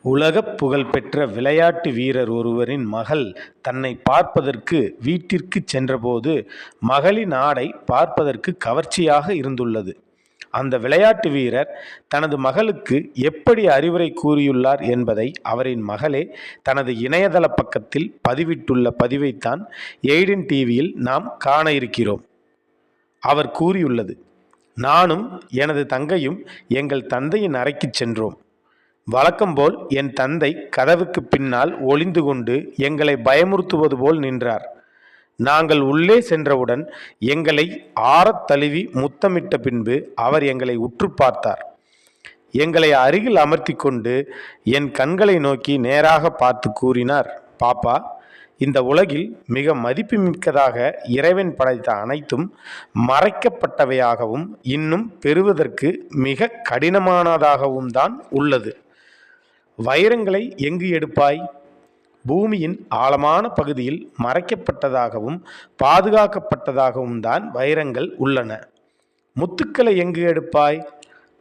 உலகப் புகழ்பெற்ற விளையாட்டு வீரர் ஒருவரின் மகள் தன்னைப் பார்ப்பதற்கு வீட்டிற்குச் சென்றபோது மகளின் ஆடை பார்ப்பதற்கு கவர்ச்சியாக இருந்துள்ளது. அந்த விளையாட்டு வீரர் தனது மகளுக்கு எப்படி அறிவுரை கூறியுள்ளார் என்பதை அவரின் மகளே தனது இணையதள பக்கத்தில் பதிவிட்டுள்ள பதிவைத்தான் எய்டன் டிவியில் நாம் காண இருக்கிறோம். அவர் கூறியுள்ளது: நானும் எனது தங்கையும் எங்கள் தந்தையின் அறைக்குச் சென்றோம். வழக்கம்போல் என் தந்தை கதவுக்கு பின்னால் ஒளிந்து கொண்டு எங்களை பயமுறுத்துவது போல் நின்றார். நாங்கள் உள்ளே சென்றவுடன் எங்களை ஆறத் தழுவி முத்தமிட்ட பின்பு அவர் எங்களை உற்று பார்த்தார். எங்களை அருகில் அமர்த்தி கொண்டு என் கண்களை நோக்கி நேராக பார்த்து கூறினார்: பாப்பா, இந்த உலகில் மிக மதிப்புமிக்கதாக இறைவன் படைத்த அனைத்தும் மறைக்கப்பட்டவையாகவும் இன்னும் பெறுவதற்கு மிக கடினமானதாகவும் தான் உள்ளது. வைரங்களை எங்கு எடுப்பாய்? பூமியின் ஆழமான பகுதியில் மறைக்கப்பட்டதாகவும் பாதுகாக்கப்பட்டதாகவும் தான் வைரங்கள் உள்ளன. முத்துக்களை எங்கு எடுப்பாய்?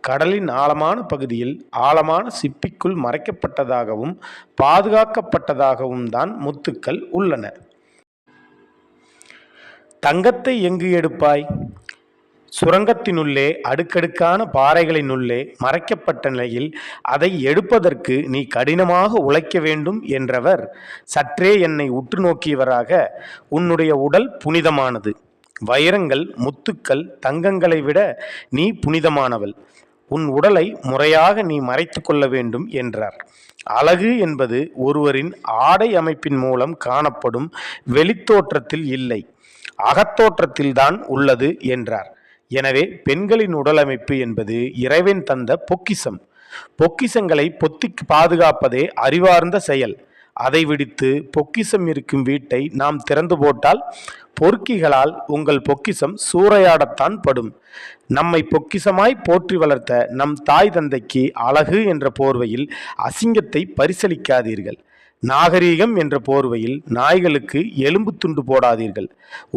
கடலின் ஆழமான பகுதியில் ஆழமான சிப்பிக்குள் மறைக்கப்பட்டதாகவும் பாதுகாக்கப்பட்டதாகவும் தான் முத்துக்கள் உள்ளன. தங்கத்தை எங்கு எடுப்பாய்? சுரங்கத்தினுள்ளே அடுக்கடுக்கான பாறைகளினுள்ளே மறைக்கப்பட்ட நிலையில் அதை எடுப்பதற்கு நீ கடினமாக உழைக்க வேண்டும் என்றவர் சற்றே என்னை உற்று நோக்கியவராக, உன்னுடைய உடல் புனிதமானது. வைரங்கள், முத்துக்கள், தங்கங்களை விட நீ புனிதமானவள். உன் உடலை முறையாக நீ மறைத்து கொள்ள வேண்டும் என்றார். அழகு என்பது ஒருவரின் ஆடை அமைப்பின் மூலம் காணப்படும் வெளித்தோற்றத்தில் இல்லை, அகத்தோற்றத்தில்தான் உள்ளது என்றார். எனவே பெண்களின் உடலமைப்பு என்பது இறைவன் தந்த பொக்கிஷம். பொக்கிஷங்களை பொத்திக்கு பாதுகாப்பதே அறிவார்ந்த செயல். அதை விடுத்து பொக்கிஷம் இருக்கும் வீட்டை நாம் திறந்து போட்டால் பொறுக்கிகளால் உங்கள் பொக்கிஷம் சூறையாடத்தான் படும். நம்மை பொக்கிஷமாய் போற்றி வளர்த்த நம் தாய் தந்தைக்கு அழகு என்ற போர்வையில் அசிங்கத்தை பரிசளிக்காதீர்கள். நாகரீகம் என்ற போர்வையில் நாய்களுக்கு எலும்பு துண்டு போடாதீர்கள்.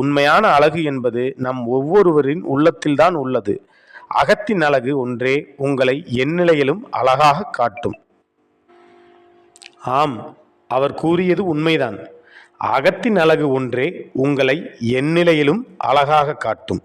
உண்மையான அழகு என்பது நம் ஒவ்வொருவரின் உள்ளத்தில்தான் உள்ளது. அகத்தின் அழகு ஒன்றே உங்களை எந்நிலையிலும் அழகாக காட்டும். ஆம், அவர் கூறியது உண்மைதான். அகத்தின் அழகு ஒன்றே உங்களை எந்நிலையிலும் அழகாக காட்டும்.